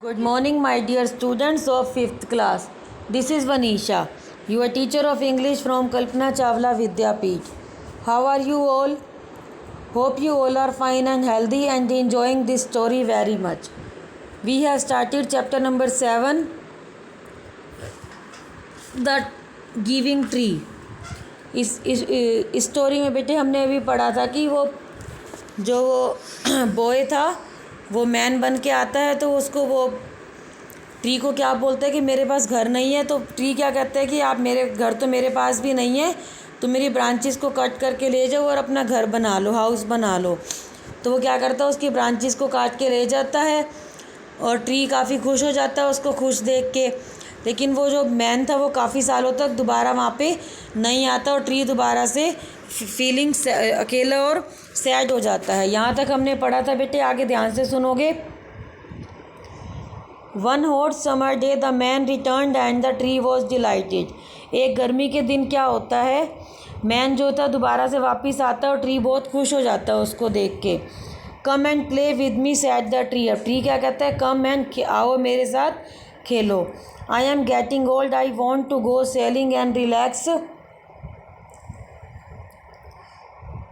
Good morning, my dear students of 5th class. This is Vanisha, your teacher of English from Kalpana Chawla Vidyapeeth. How are you all? Hope you all are fine and healthy and enjoying this story very much. We have started chapter number 7, The Giving Tree. इस story में बेटे हमने अभी पढ़ा था कि वो boy था वो मैन बन के आता है तो उसको वो ट्री को क्या बोलते हैं कि मेरे पास घर नहीं है। तो ट्री क्या कहते हैं कि आप मेरे घर तो मेरे पास भी नहीं है, तो मेरी ब्रांचेस को कट करके ले जाओ और अपना घर बना लो, हाउस बना लो। तो वो क्या करता है, उसकी ब्रांचेस को काट के ले जाता है और ट्री काफ़ी खुश हो जाता है उसको खुश देख के। लेकिन वो जो मैन था वो काफ़ी सालों तक दोबारा वहाँ पे नहीं आता और ट्री दोबारा से फीलिंग अकेला और सैड हो जाता है। यहाँ तक हमने पढ़ा था बेटे, आगे ध्यान से सुनोगे। One hot summer day the man returned and the tree was dilated. एक गर्मी के दिन क्या होता है, मैन जो था दोबारा से वापस आता है और ट्री बहुत खुश हो जाता है उसको देख के। Come and play with me said the tree. अब ट्री क्या कहता है, कम एंड आओ मेरे साथ खेलो। I am getting old I want to go sailing and relax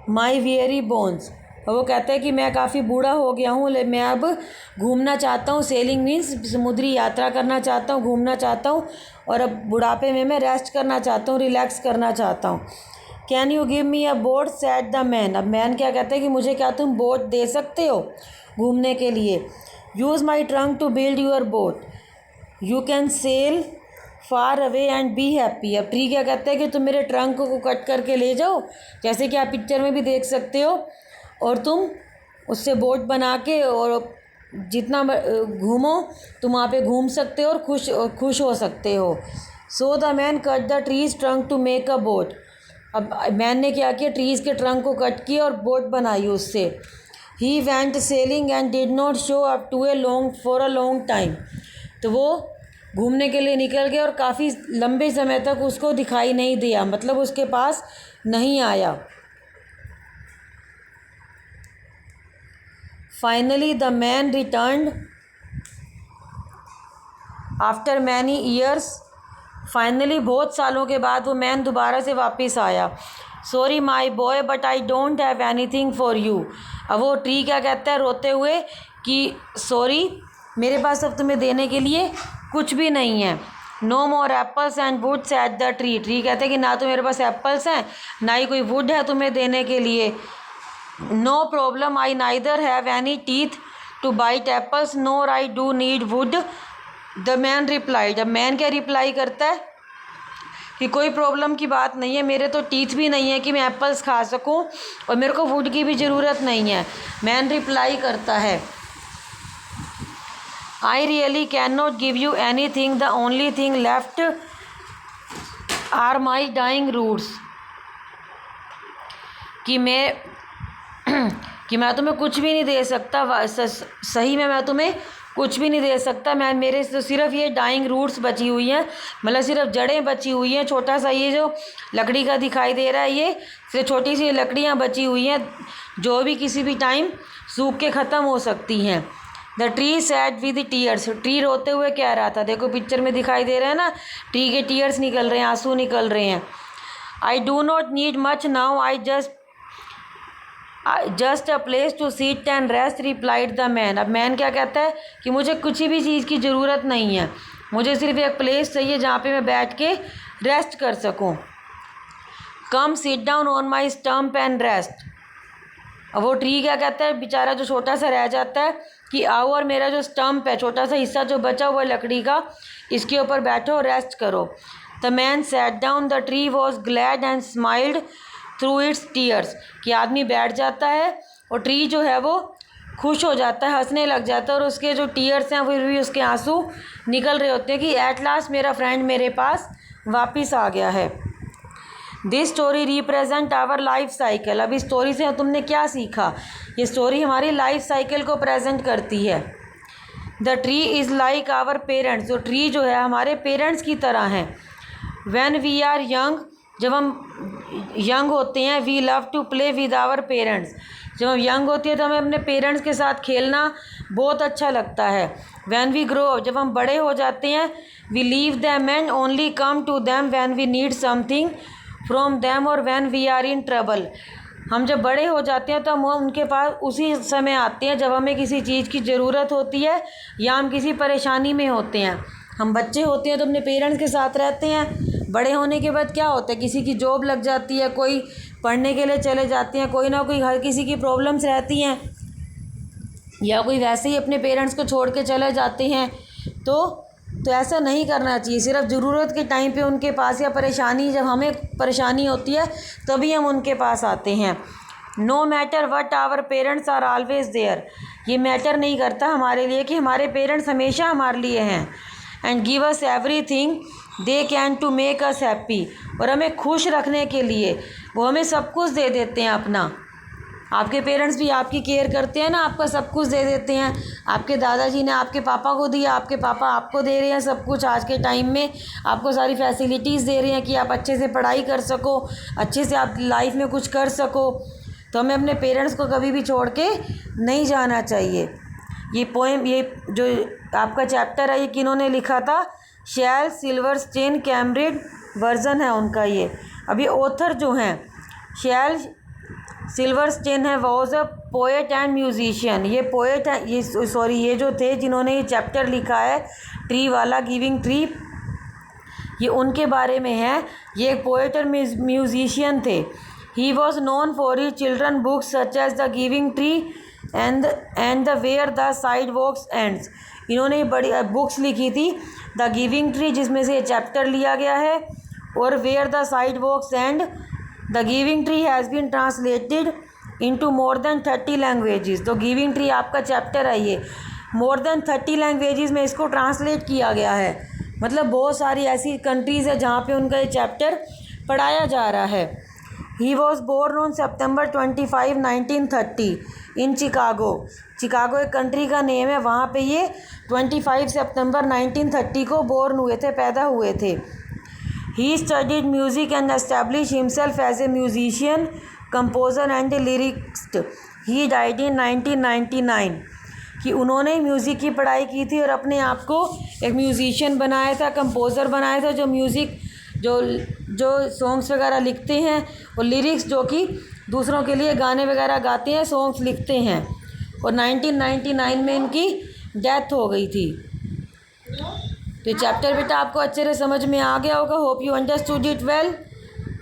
my weary bones. और वो कहता है कि मैं काफ़ी बूढ़ा हो गया हूँ, मैं अब घूमना चाहता हूँ। सेलिंग मीन्स समुद्री यात्रा करना चाहता हूँ, घूमना चाहता हूँ और अब बुढ़ापे में मैं रेस्ट करना चाहता हूँ, रिलैक्स करना चाहता हूँ। Can you give me a boat sad the man. अब मैन क्या कहते हैं कि मुझे क्या तुम बोट दे सकते हो घूमने के लिए। Use my trunk to build your boat, you can sail far away and be happy. अब ट्री क्या कहते हैं कि तुम मेरे ट्रंक को कट करके ले जाओ, जैसे कि आप पिक्चर में भी देख सकते हो, और तुम उससे बोट बना के और जितना घूमो तुम वहाँ पे घूम सकते हो और खुश हो सकते हो। So the man cut the tree's trunk to make a boat. अब मैन ने क्या किया, ट्रीज़ के ट्रंक को कट किया और बोट बनाई उससे। He went sailing and did not show up to for a long time. तो वो घूमने के लिए निकल गया और काफ़ी लंबे समय तक उसको दिखाई नहीं दिया, मतलब उसके पास नहीं आया। Finally the man returned after many years. Finally बहुत सालों के बाद वो मैन दोबारा से वापस आया। Sorry my boy but I don't have anything for you. अब वो ट्री क्या कहता है रोते हुए कि सॉरी मेरे पास अब तुम्हें देने के लिए कुछ भी नहीं है। No more apples and woods at the tree. Tree कहते हैं कि ना तो मेरे पास एप्पल्स हैं ना ही कोई वुड है तुम्हें देने के लिए। No problem I neither have any teeth to bite apples nor I do need wood the man replied. अब मैन क्या रिप्लाई करता है कि कोई प्रॉब्लम की बात नहीं है, मेरे तो टीथ भी नहीं है कि मैं एप्पल्स खा सकूं और मेरे को वुड की भी ज़रूरत नहीं है। मैन रिप्लाई करता है I really can not give you anything, the only thing left are my dying roots. कि मैं तुम्हें कुछ भी नहीं दे सकता, सही में मैं तुम्हें कुछ भी नहीं दे सकता। मैं मेरे तो सिर्फ ये डाइंग रूट्स बची हुई हैं, मतलब सिर्फ जड़ें बची हुई हैं। छोटा सा ये जो लकड़ी का दिखाई दे रहा है ये सिर्फ छोटी सी लकड़ियाँ बची हुई हैं जो भी किसी भी टाइम सूख के ख़त्म हो सकती हैं। The tree sad with tears. Tree रोते हुए कह रहा था, देखो पिक्चर में दिखाई दे रहा है ना, ट्री के टीयर्स निकल रहे हैं, आंसू निकल रहे हैं। I do not need much now I just a place to seat and rest replied the man. अब मैन क्या कहता है कि मुझे कुछ भी चीज़ की ज़रूरत नहीं है, मुझे सिर्फ एक प्लेस चाहिए जहाँ पे मैं बैठ के रेस्ट कर सकूँ। Come sit down on my stump and rest. अब वो ट्री क्या कहता है, बेचारा जो छोटा सा रह जाता है, कि आओ और मेरा जो स्टम्प है, छोटा सा हिस्सा जो बचा हुआ है लकड़ी का, इसके ऊपर बैठो रेस्ट करो। The man sat down the tree was glad and smiled through it's tears. कि आदमी बैठ जाता है और ट्री जो है वो खुश हो जाता है, हंसने लग जाता है और उसके जो टीयर्स हैं फिर भी उसके आंसू निकल रहे होते हैं कि एट लास्ट मेरा फ्रेंड मेरे पास वापस आ गया है। This story represent our life cycle. अब इस स्टोरी से तुमने क्या सीखा, ये स्टोरी हमारी लाइफ साइकिल को प्रेजेंट करती है। The tree is like our parents. जो ट्री जो है हमारे पेरेंट्स की तरह हैं। व्हेन वी आर यंग, जब हम यंग होते हैं, we love to play with our parents, जब हम यंग होती है तो हमें अपने पेरेंट्स के साथ खेलना बहुत अच्छा लगता है। वैन वी ग्रो, जब हम बड़े हो जाते हैं, we leave them and only come to them when we need something from them और when we are in trouble. हम जब बड़े हो जाते हैं तो हम उनके पास उसी समय आते हैं जब हमें किसी चीज़ की ज़रूरत होती है या हम किसी परेशानी में होते हैं। हम बच्चे होते हैं तो अपने पेरेंट्स के साथ रहते हैं। बड़े होने के बाद क्या होता है, किसी की जॉब लग जाती है, कोई पढ़ने के लिए चले जाते हैं, कोई ना कोई हर किसी की प्रॉब्लम्स रहती हैं, या कोई वैसे ही अपने पेरेंट्स को छोड़ के चले जाते हैं। तो ऐसा नहीं करना चाहिए। सिर्फ ज़रूरत के टाइम पे उनके पास, या परेशानी जब हमें परेशानी होती है तभी हम उनके पास आते हैं। No matter what our parents are always there. ये मैटर नहीं करता हमारे लिए कि हमारे पेरेंट्स हमेशा हमारे लिए हैं। And give us everything they can to make us happy. और हमें खुश रखने के लिए वो हमें सब कुछ दे देते हैं अपना। आपके पेरेंट्स भी आपकी केयर करते हैं ना, आपका सब कुछ दे देते हैं। आपके दादाजी ने आपके पापा को दिया, आपके पापा आपको दे रहे हैं सब कुछ। आज के टाइम में आपको सारी फैसिलिटीज़ दे रहे हैं कि आप अच्छे से पढ़ाई कर सको, अच्छे से आप लाइफ में कुछ कर सको। तो हमें अपने पेरेंट्स को कभी भी छोड़ के नहीं जाना चाहिए। ये पोएम, ये जो आपका चैप्टर है, ये किन्होंने लिखा था? शैल सिल्वरस्टेन, कैम्ब्रिज वर्जन है उनका ये। अब ये ऑथर जो हैं शैल सिल्वरस्टेन है, was a poet and musician. ये पोएट है, ये जो थे जिन्होंने ये चैप्टर लिखा है ट्री वाला, गिविंग ट्री, ये उनके बारे में है। ये एक पोएट और म्यूजिशियन थे। He was known for he children books such as the giving tree and the where the sidewalks ends. इन्होंने बड़ी बुक्स लिखी थी, द गिविंग ट्री जिसमें से ये चैप्टर लिया गया है, और where the sidewalks and the giving tree has been translated into more than 30 languages. तो गिविंग ट्री आपका चैप्टर है, ये मोर देन 30 लैंग्वेजेस में इसको ट्रांसलेट किया गया है। मतलब बहुत सारी ऐसी कंट्रीज़ है जहाँ पे उनका ये चैप्टर पढ़ाया जा रहा है। He was born on September 25, 1930 in Chicago. Chicago एक कंट्री का नेम है, वहाँ पे ये 25 सितंबर 1930 को बोर्न हुए थे, पैदा हुए थे। He studied music and established himself as a musician, composer and a lyricist. He died in 1999। कि उन्होंने म्यूज़िक की पढ़ाई की थी और अपने आप को एक म्यूज़िशियन बनाया था, कंपोज़र बनाया था, जो म्यूज़िक जो सॉन्ग्स वगैरह लिखते हैं, और लिरिक्स जो कि दूसरों के लिए गाने वगैरह गाते हैं, सॉन्ग्स लिखते हैं। और 1999 में इनकी डेथ हो गई थी। तो चैप्टर बेटा आपको अच्छे से समझ में आ गया होगा। Hope you understood it well.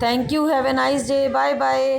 Thank you, have a nice day, bye bye.